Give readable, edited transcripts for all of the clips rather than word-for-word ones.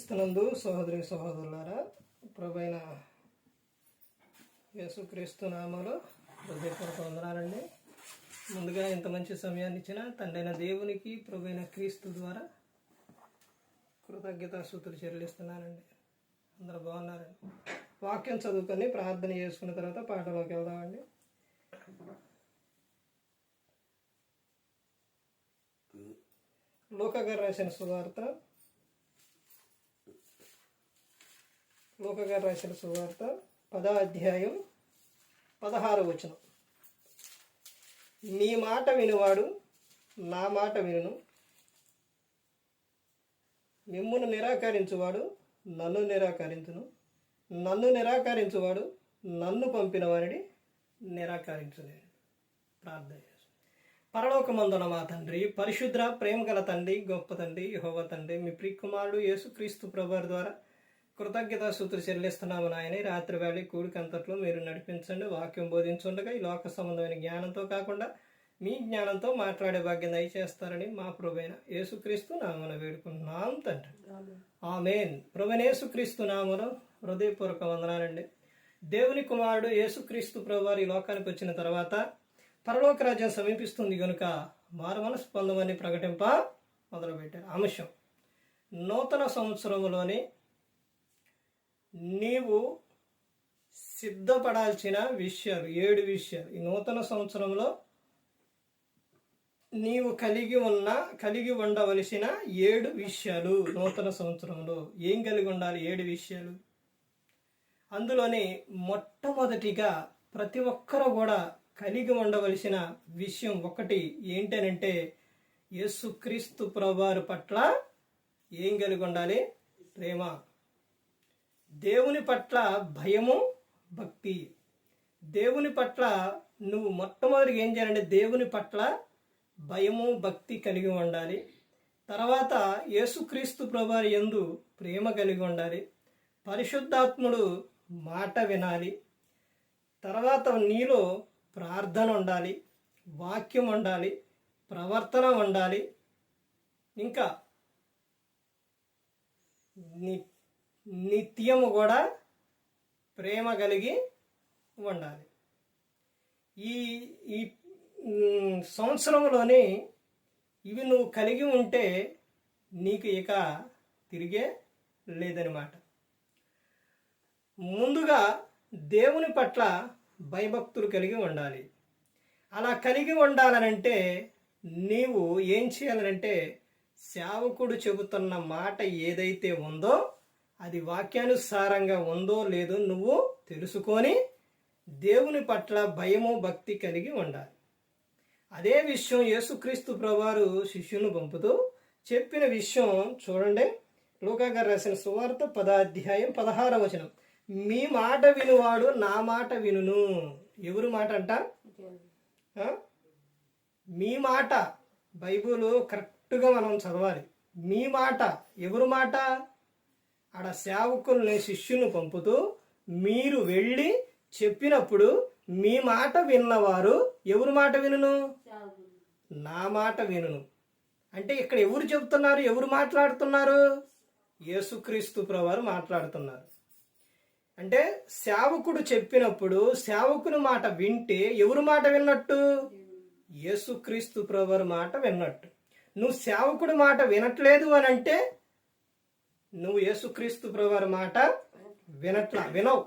క్రీస్తునందు సహోదరి సహోదరులారా, ప్రభువైన యేసుక్రీస్తు నామములో హృదయపూర్వక వందనాలండి. ముందుగా ఇంత మంచి సమయాన్ని ఇచ్చిన తండ్రైన దేవునికి ప్రభువైన క్రీస్తు ద్వారా కృతజ్ఞతాస్తుతులు చెల్లిస్తున్నానండి. అందరూ బాగున్నారండి. వాక్యం చదువుకొని ప్రార్థన చేసుకున్న తర్వాత పాటలోకి వెళ్దామండి. లూకా గారు రాసిన సువార్త 10వ అధ్యాయం 16వ వచనం. నీ మాట వినువాడు నా మాట వినును, మిమ్మును నిరాకరించువాడు నన్ను నిరాకరించును, నన్ను నిరాకరించువాడు నన్ను పంపిన వారిని నిరాకరించును. ప్రార్థన చేస్తాను. పరలోకమందున మా తండ్రి, పరిశుద్ర ప్రేమ గల తండ్రి, గొప్ప తండ్రి, యెహోవా తండ్రి, మీ ప్రియకుమారుడు యేసుక్రీస్తు ప్రభువారి ద్వారా కృతజ్ఞతాస్తుతులు చెల్లిస్తున్నాము నాయన. రాత్రి వేళ కూడికంతట్లో మీరు నడిపించండి. వాక్యం బోధించుండగా ఈ లోక సంబంధమైన జ్ఞానంతో కాకుండా మీ జ్ఞానంతో మాట్లాడే భాగ్యం దయచేస్తారని మా ప్రభువైన యేసుక్రీస్తు నామమున వేడుకుంటున్నాం తండ్రి. ఆమేన్. ప్రభువైన యేసుక్రీస్తు నామములో హృదయపూర్వక వందనాలండి. దేవుని కుమారుడు యేసుక్రీస్తు ప్రభువారు ఈ లోకానికి వచ్చిన తర్వాత పరలోక రాజ్యం సమీపిస్తుంది కనుక మారుమనసు పొందమని ప్రకటింప మొదలుపెట్టారు. అంశం: నూతన సంవత్సరంలోని నీవు సిద్ధపడాల్సిన విషయాలు 7 విషయాలు. ఈ నూతన సంవత్సరంలో నీవు కలిగి ఉండవలసిన 7 విషయాలు. నూతన సంవత్సరంలో ఏం కలిగి ఉండాలి? 7 విషయాలు. అందులోని మొట్టమొదటిగా ప్రతి ఒక్కరూ కూడా కలిగి ఉండవలసిన విషయం ఒకటి ఏంటనంటే, యేసుక్రీస్తు ప్రభువారి పట్ల ఏం కలిగి ఉండాలి? ప్రేమ. దేవుని పట్ల భయము, భక్తి. దేవుని పట్ల నువ్వు మొట్టమొదటిగా ఏం చేయాలంటే దేవుని పట్ల భయము, భక్తి కలిగి ఉండాలి. తర్వాత యేసుక్రీస్తు ప్రభువారి యందు ప్రేమ కలిగి ఉండాలి. పరిశుద్ధాత్ముడు మాట వినాలి. తర్వాత నీలో ప్రార్థన ఉండాలి, వాక్యం ఉండాలి, ప్రవర్తన ఉండాలి. ఇంకా నిత్యము కూడా ప్రేమ కలిగి ఉండాలి. ఈ సంవత్సరంలోనే ఇవి నువ్వు కలిగి ఉంటే నీకు ఇక తిరిగే లేదనమాట. ముందుగా దేవుని పట్ల భయభక్తులు కలిగి ఉండాలి. అలా కలిగి ఉండాలనంటే నీవు ఏం చేయాలనంటే, సేవకుడు చెబుతున్న మాట ఏదైతే ఉందో అది వాక్యానుసారంగా ఉందో లేదో నువ్వు తెలుసుకొని దేవుని పట్ల భయము, భక్తి కలిగి ఉండాలి. అదే విషయం యేసుక్రీస్తు ప్రభువారు శిష్యులను పంపుతూ చెప్పిన విషయం చూడండి. లూకా గారు రాసిన సువార్త 10వ అధ్యాయం 16వ వచనం. మీ మాట వినువాడు నా మాట వినును. ఎవరు మాట అంట? మీ మాట. బైబుల్ కరెక్ట్గా మనం చదవాలి. మీ మాట. ఎవరు మాట? ఆడ సేవకుల్ని, శిష్యుని పంపుతూ మీరు వెళ్ళి చెప్పినప్పుడు మీ మాట విన్నవారు ఎవరు మాట వినును? నా మాట వినును. అంటే ఇక్కడ ఎవరు చెబుతున్నారు? ఎవరు మాట్లాడుతున్నారు? యేసుక్రీస్తు ప్రభువారు మాట్లాడుతున్నారు. అంటే సేవకుడు చెప్పినప్పుడు సేవకుని మాట వింటే ఎవరు మాట విన్నట్టు? యేసుక్రీస్తు ప్రభువారి మాట విన్నట్టు. నువ్వు సేవకుడి మాట వినట్లేదు అని అంటే నువ్వు యేసుక్రీస్తు ప్రభువారి మాట వినవు.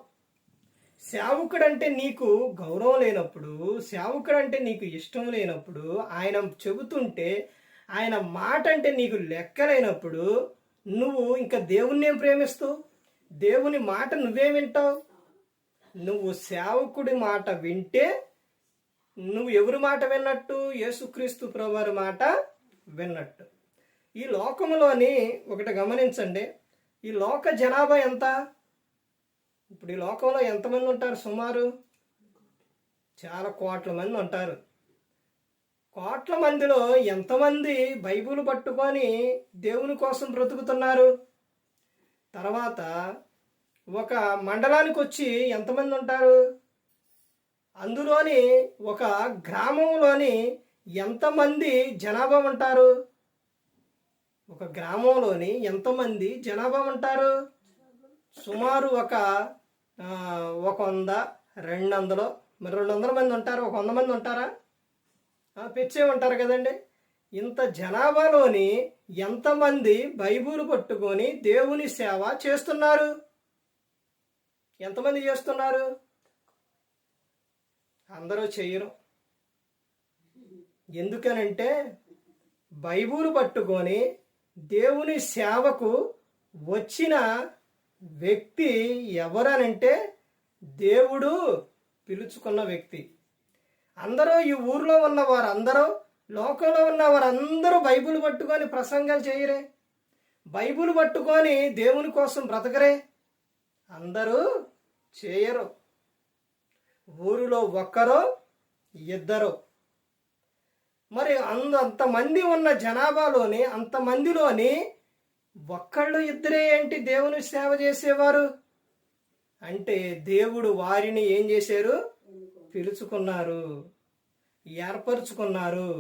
సేవకుడు అంటే నీకు గౌరవం లేనప్పుడు, సేవకుడు అంటే నీకు ఇష్టం లేనప్పుడు, ఆయన చెబుతుంటే ఆయన మాట అంటే నీకు లెక్కలేనప్పుడు నువ్వు ఇంకా దేవుణ్ణి ఏం ప్రేమిస్తావు? దేవుని మాట నువ్వేం వింటావు? నువ్వు సేవకుడి మాట వింటే నువ్వు ఎవరి మాట విన్నట్టు? యేసుక్రీస్తు ప్రభువారి మాట విన్నట్టు. ఈ లోకంలోని ఒకటి గమనించండి. ఈ లోక జనాభా ఎంత? ఇప్పుడు ఈ లోకంలో ఎంతమంది ఉంటారు? సుమారు చాలా కోట్ల మంది ఉంటారు. కోట్ల మందిలో ఎంతమంది బైబిల్ పట్టుకొని దేవుని కోసం బ్రతుకుతున్నారు? తర్వాత ఒక మండలానికి వచ్చి ఎంతమంది ఉంటారు? అందులోని ఒక గ్రామంలోని ఎంతమంది జనాభా ఉంటారు? ఒక గ్రామంలోని ఎంతమంది జనాభా ఉంటారు? సుమారు ఒక 100, 200, మరి 200 మంది ఉంటారు. 100 మంది ఉంటారా? పెంచే ఉంటారు కదండి. ఇంత జనాభాలోని ఎంతమంది బైబిల్ పట్టుకొని దేవుని సేవ చేస్తున్నారు? ఎంతమంది చేస్తున్నారు? అందరూ చెయ్యరు. ఎందుకనంటే బైబిల్ పట్టుకొని దేవుని సేవకు వచ్చిన వ్యక్తి ఎవరనంటే దేవుడు పిలుచుకున్న వ్యక్తి. అందరూ ఈ ఊర్లో ఉన్న వారందరూ, లోకంలో ఉన్న వారందరూ బైబిల్ పట్టుకొని ప్రసంగాలు చేయరే, బైబిల్ పట్టుకొని దేవుని కోసం బ్రతకరే, అందరూ చేయరు. ఊరిలో ఒక్కరో ఇద్దరు. మరి అంతమంది ఉన్న జనాభాలోని అంతమందిలోని ఒక్కళ్ళు ఇద్దరే ఏంటి దేవుని సేవ చేసేవారు అంటే దేవుడు వారిని ఏం చేశారు? పిలుచుకున్నారు, ఏర్పరచుకున్నారు.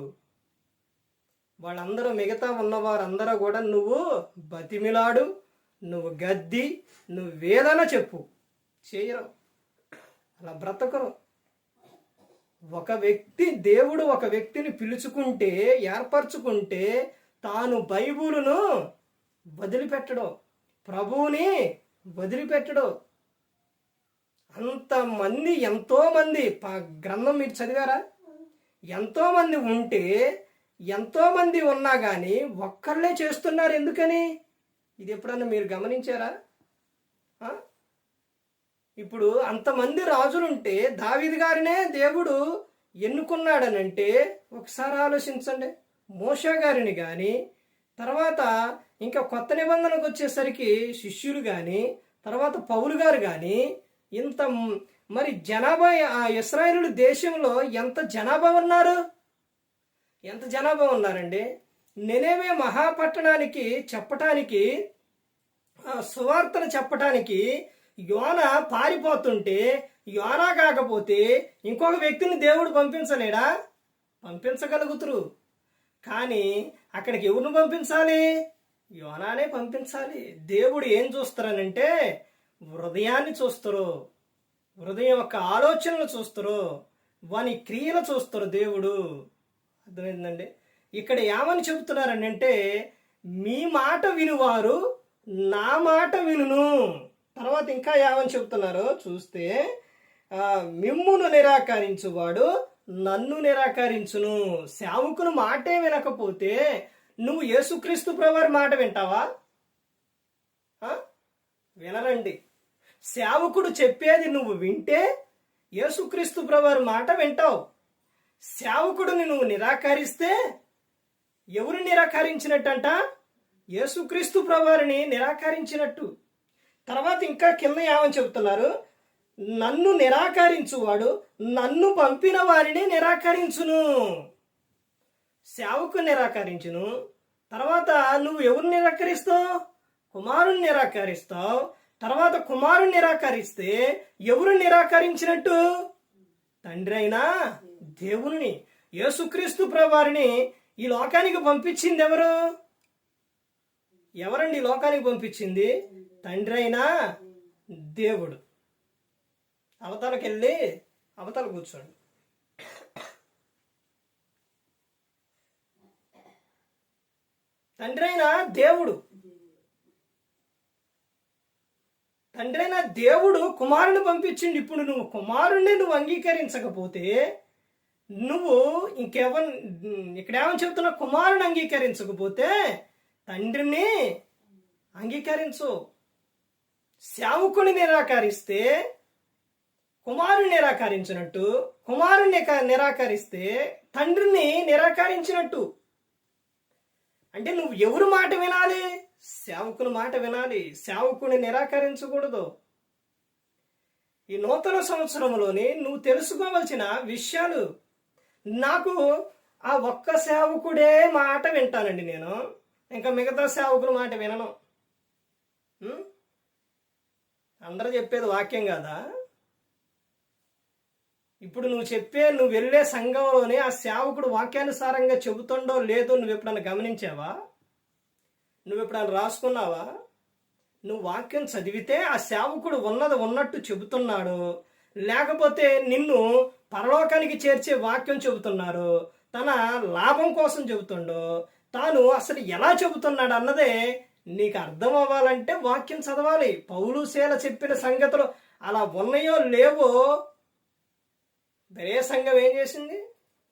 వాళ్ళందరూ మిగతా ఉన్నవారందరూ కూడా నువ్వు బతిమిలాడు, నువ్వు గద్ది, నువ్వు వేదన చెప్పు, చేయరు, అలా బ్రతకరు. దేవుడు ఒక వ్యక్తిని పిలుచుకుంటే, ఏర్పరచుకుంటే తాను బైబిలును వదిలిపెట్టడు, ప్రభువుని వదిలిపెట్టడు. అంతమంది, ఎంతోమంది గ్రంథం మీరు చదివారా? ఎంతోమంది ఉంటే, ఎంతోమంది ఉన్నా కానీ ఒక్కళ్ళే చేస్తున్నారు. ఎందుకని? ఇది ఎప్పుడన్నా మీరు గమనించారా? ఇప్పుడు అంతమంది రాజులుంటే దావీదు గారినే దేవుడు ఎన్నుకున్నాడనంటే ఒకసారి ఆలోచించండి. మోషే గారిని కానీ, తర్వాత ఇంకా కొత్త నిబంధనకు వచ్చేసరికి శిష్యులు కానీ, తర్వాత పౌలు గారు కానీ, ఇంత మరి జనాభా ఇశ్రాయేలు దేశంలో ఎంత జనాభా ఉన్నారు? ఎంత జనాభా ఉన్నారండి? నెనెవే మహాపట్టణానికి చెప్పటానికి, సువార్తను చెప్పటానికి యోనా పారిపోతుంటే, యోనా కాకపోతే ఇంకొక వ్యక్తిని దేవుడు పంపించలేడా? పంపించగలుగుతురు. కానీ అక్కడికి ఎవరిని పంపించాలి? యోనానే పంపించాలి. దేవుడు ఏం చూస్తారనంటే హృదయాన్ని చూస్తారు, హృదయం యొక్క ఆలోచనలు చూస్తారు, వాని క్రియలు చూస్తారు దేవుడు. అర్థమైందండి? ఇక్కడ ఏమని చెబుతున్నారనంటే మీ మాట వినువారు నా మాట వినును. తర్వాత ఇంకా ఏమని చెబుతున్నారో చూస్తే, మిమ్మును నిరాకరించువాడు నన్ను నిరాకరించును. సేవకుని మాటే వినకపోతే నువ్వు యేసుక్రీస్తు ప్రభువారి మాట వింటావా? వినరండి. సేవకుడు చెప్పేది నువ్వు వింటే యేసుక్రీస్తు ప్రభువారి మాట వింటావు. సేవకుడిని నువ్వు నిరాకరిస్తే ఎవరు నిరాకరించినట్టంట? యేసుక్రీస్తు ప్రభువారిని నిరాకరించినట్టు. తర్వాత ఇంకా కింద ఏమని చెబుతున్నారు? నన్ను నిరాకరించువాడు నన్ను పంపిన వారిని నిరాకరించును. సేవకు నిరాకరించును. తర్వాత నువ్వు ఎవరు నిరాకరిస్తావు? కుమారుని నిరాకరిస్తావు. తర్వాత కుమారుని నిరాకరిస్తే ఎవరు నిరాకరించినట్టు? తండ్రి అయినా దేవుని, యేసుక్రీస్తు ప్రభువారిని ఈ లోకానికి పంపించింది ఎవరు? ఎవరండి ఈ లోకానికి పంపించింది? తండ్రి అయినా దేవుడు. అవతలకి వెళ్ళి అవతల కూర్చోండి. తండ్రి అయినా దేవుడు, తండ్రి అయినా దేవుడు కుమారుని పంపించింది. ఇప్పుడు నువ్వు కుమారుణ్ణి నువ్వు అంగీకరించకపోతే నువ్వు ఇక్కడేమని చెబుతున్నా? కుమారుని అంగీకరించకపోతే తండ్రిని అంగీకరించు. సేవకుని నిరాకరిస్తే కుమారుని నిరాకరించినట్టు, కుమారుని నిరాకరిస్తే తండ్రిని నిరాకరించినట్టు. అంటే నువ్వు ఎవరు మాట వినాలి? సేవకుని మాట వినాలి. సేవకుని నిరాకరించకూడదు. ఈ నూతన సంవత్సరంలోని నువ్వు తెలుసుకోవాల్సిన విషయాలు. నాకు ఆ ఒక్క సేవకుడే మాట వింటానండి నేను, ఇంకా మిగతా సేవకుని మాట వినను. అందరూ చెప్పేది వాక్యం కాదా? ఇప్పుడు నువ్వు వెళ్ళే సంఘంలోనే ఆ సేవకుడు వాక్యానుసారంగా చెబుతుండో లేదో నువ్వు ఎప్పుడన్నా గమనించావా? నువ్వు ఎప్పుడైనా రాసుకున్నావా? నువ్వు వాక్యం చదివితే ఆ సేవకుడు ఉన్నది ఉన్నట్టు చెబుతున్నాడు, లేకపోతే నిన్ను పరలోకానికి చేర్చే వాక్యం చెబుతున్నారు, తన లాభం కోసం చెబుతుండో, తాను అసలు ఎలా చెబుతున్నాడు అన్నదే నీకు అర్థం అవ్వాలంటే వాక్యం చదవాలి. పౌలు శీల చెప్పిన సంగతులు అలా ఉన్నాయో లేవో బెరే సంఘం ఏం చేసింది?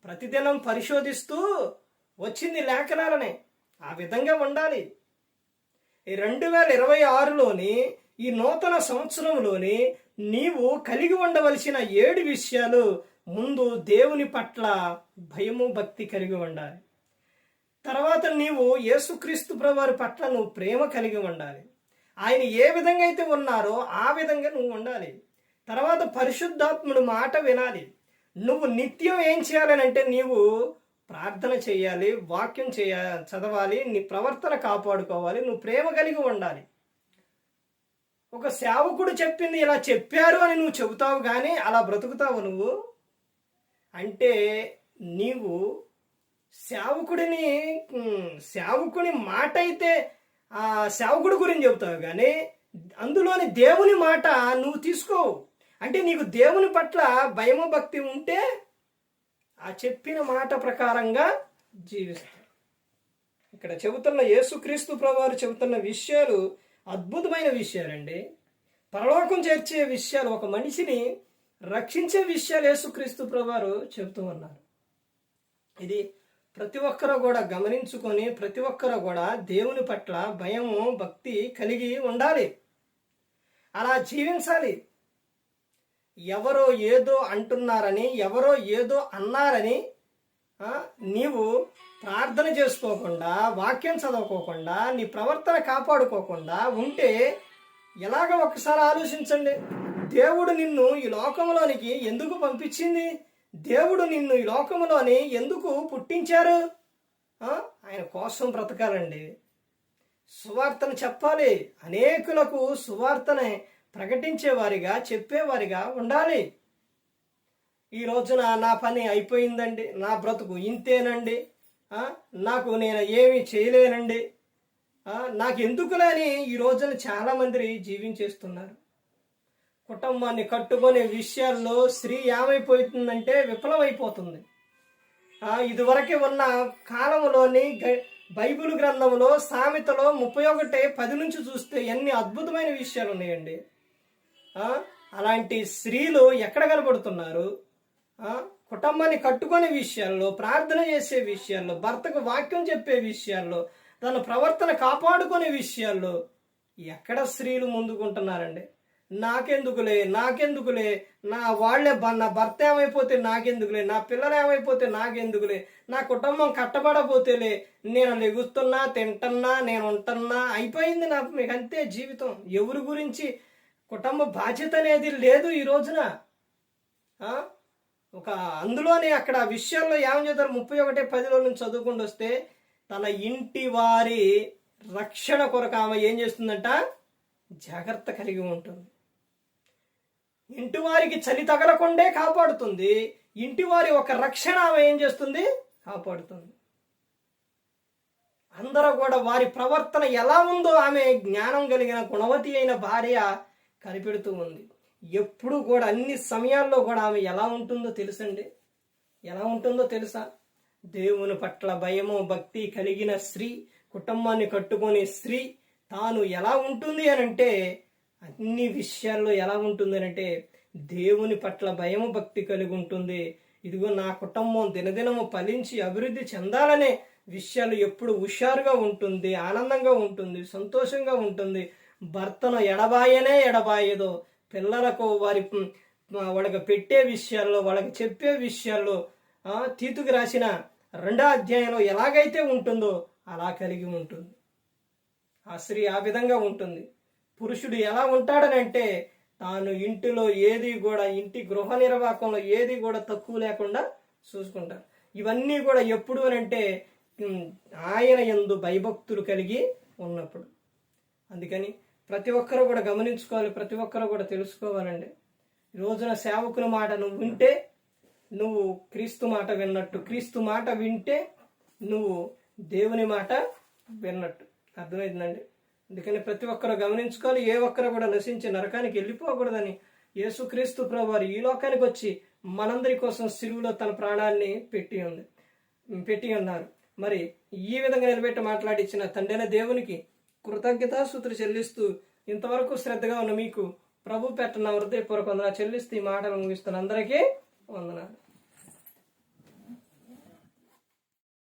ప్రతిదినం పరిశోధిస్తూ వచ్చింది లేఖనాలనే. ఆ విధంగా ఉండాలి. ఈ 2026లోని ఈ నూతన సంవత్సరంలోని నీవు కలిగి ఉండవలసిన 7 విషయాలు. ముందు దేవుని పట్ల భయము భక్తి కలిగి ఉండాలి. తర్వాత నీవు యేసుక్రీస్తు ప్రభువారి పట్ల నువ్వు ప్రేమ కలిగి ఉండాలి. ఆయన ఏ విధంగా అయితే ఉన్నారో ఆ విధంగా నువ్వు ఉండాలి. తర్వాత పరిశుద్ధాత్ముడు మాట వినాలి. నువ్వు నిత్యం ఏం చేయాలనంటే నీవు ప్రార్థన చేయాలి, వాక్యం చదవాలి, నీ ప్రవర్తన కాపాడుకోవాలి, నువ్వు ప్రేమ కలిగి ఉండాలి. ఒక సేవకుడు చెప్పింది ఇలా చెప్పారు అని నువ్వు చెబుతావు కానీ అలా బ్రతుకుతావు నువ్వు అంటే నీవు సేవకుని మాట అయితే ఆ సేవకుడి గురించి చెబుతావు కానీ అందులోని దేవుని మాట నువ్వు తీసుకోవు. అంటే నీకు దేవుని పట్ల భయము భక్తి ఉంటే ఆ చెప్పిన మాట ప్రకారంగా జీవిస్తావు. ఇక్కడ చెబుతున్న యేసుక్రీస్తు ప్రభువారు చెబుతున్న విషయాలు అద్భుతమైన విషయాలండి. పరలోకం చేర్చే విషయాలు, ఒక మనిషిని రక్షించే విషయాలు యేసుక్రీస్తు ప్రభువారు చెబుతూ ఉన్నారు. ఇది ప్రతి ఒక్కరూ కూడా గమనించుకొని ప్రతి ఒక్కరూ కూడా దేవుని పట్ల భయము భక్తి కలిగి ఉండాలి, అలా జీవించాలి. ఎవరో ఏదో అంటున్నారని, ఎవరో ఏదో అన్నారని నీవు ప్రార్థన చేసుకోకుండా, వాక్యం చదవకోకుండా, నీ ప్రవర్తన కాపాడుకోకుండా ఉంటే ఎలాగ ఒకసారి ఆలోచించండి. దేవుడు నిన్ను ఈ లోకంలోనికి ఎందుకు పంపించింది? దేవుడు నిన్ను ఈ లోకంలోని ఎందుకు పుట్టించారు? ఆయన కోసం బ్రతకాలండి. సువార్తను చెప్పాలి, అనేకులకు సువార్తనే ప్రకటించేవారిగా చెప్పేవారిగా ఉండాలి. ఈ రోజున నా పని అయిపోయిందండి, నా బ్రతుకు ఇంతేనండి, నేను ఏమి చేయలేనండి, నాకు ఎందుకులేని ఈ రోజున చాలామంది జీవించేస్తున్నారు. కుటుంబాన్ని కట్టుకునే విషయాల్లో స్త్రీ ఏమైపోతుందంటే విఫలమైపోతుంది. ఇదివరకే ఉన్న కాలంలోని బైబిల్ గ్రంథంలో సామెతలో 31:10 నుంచి చూస్తే ఎన్ని అద్భుతమైన విషయాలు ఉన్నాయండి. అలాంటి స్త్రీలు ఎక్కడ కనబడుతున్నారు? కుటుంబాన్ని కట్టుకునే విషయాల్లో, ప్రార్థన చేసే విషయాల్లో, భర్తకు వాక్యం చెప్పే విషయాల్లో, తన ప్రవర్తన కాపాడుకునే విషయాల్లో ఎక్కడ స్త్రీలు ముందుకుంటున్నారండి? నాకెందుకులే, నా భర్త ఏమైపోతే నాకెందుకులే, నా పిల్లలు ఏమైపోతే నాకెందుకులే, నా కుటుంబం కట్టబడపోతేలే, నేను లెగుస్తున్నా, తింటున్నా, నేను ఉంటున్నా, అయిపోయింది మీకు అంతే జీవితం. ఎవరి గురించి కుటుంబ బాధ్యత అనేది లేదు ఈ రోజున. ఒక అందులోనే అక్కడ విషయాల్లో ఏమని చెప్తారు? 31:10 నుంచి చదువుకుంటూ వస్తే, తన ఇంటి వారి రక్షణ కొరకు ఆమె ఏం చేస్తుందంట? జాగ్రత్త కలిగి ఉంటుంది. ఇంటి వారికి చలి తగలకుండే కాపాడుతుంది. ఇంటి వారి ఒక రక్షణ ఆమె ఏం చేస్తుంది? కాపాడుతుంది. అందరూ కూడా వారి ప్రవర్తన ఎలా ఉందో ఆమె జ్ఞానం కలిగిన గుణవతి అయిన భార్య కనిపెడుతూ ఉంది. ఎప్పుడు కూడా అన్ని సమయాల్లో కూడా ఆమె ఎలా ఉంటుందో తెలుసండి. ఎలా ఉంటుందో తెలుసా? దేవుని పట్ల భయము భక్తి కలిగిన స్త్రీ, కుటుంబాన్ని కట్టుకునే స్త్రీ తాను ఎలా ఉంటుంది అని అంటే, అన్ని విషయాల్లో ఎలా ఉంటుంది అంటే దేవుని పట్ల భయము భక్తి కలిగి ఉంటుంది. ఇదిగో నా కుటుంబం దినదినము ఫలించి అభివృద్ధి చెందాలనే విషయాలు ఎప్పుడు హుషారుగా ఉంటుంది, ఆనందంగా ఉంటుంది, సంతోషంగా ఉంటుంది. భర్తను ఎడబాయదో, పిల్లలకు వాళ్ళకి పెట్టే విషయాల్లో, వాళ్ళకి చెప్పే విషయాల్లో తీతుకు రాసిన 2వ అధ్యాయంలో ఎలాగైతే ఉంటుందో అలా కలిగి ఉంటుంది. ఆ స్త్రీ ఆ విధంగా ఉంటుంది. పురుషుడు ఎలా ఉంటాడనంటే తాను ఇంటిలో ఏది కూడా, ఇంటి గృహ నిర్వాహకంలో ఏది కూడా తక్కువ లేకుండా చూసుకుంటారు. ఇవన్నీ కూడా ఎప్పుడు అనంటే ఆయన యందు భయభక్తులు కలిగి ఉన్నప్పుడు. అందుకని ప్రతి ఒక్కరూ కూడా గమనించుకోవాలి, ప్రతి ఒక్కరూ కూడా తెలుసుకోవాలండి. ఈ రోజున సేవకుని మాట నువ్వు వింటే నువ్వు క్రీస్తు మాట విన్నట్టు, క్రీస్తు మాట వింటే నువ్వు దేవుని మాట విన్నట్టు. అర్థమైందండి. అందుకని ప్రతి ఒక్కరు గమనించుకోవాలి, ఏ ఒక్కరు కూడా నశించి నరకానికి వెళ్ళిపోకూడదని యేసుక్రీస్తు ప్రభువారు ఈ లోకానికి వచ్చి మనందరి కోసం సిలువలో తన ప్రాణాన్ని పెట్టి ఉన్నారు. మరి ఈ విధంగా నిలబెట్టి మాట్లాడించిన తండ్రైన దేవునికి కృతజ్ఞతాస్తుతులు చెల్లిస్తూ ఇంతవరకు శ్రద్ధగా ఉన్న మీకు ప్రభు పెట్టిన హృదయపూర్వక వందనాలు చెల్లిస్తూ ఈ మాటలు ముగిస్తున్న అందరికీ వందనాలు.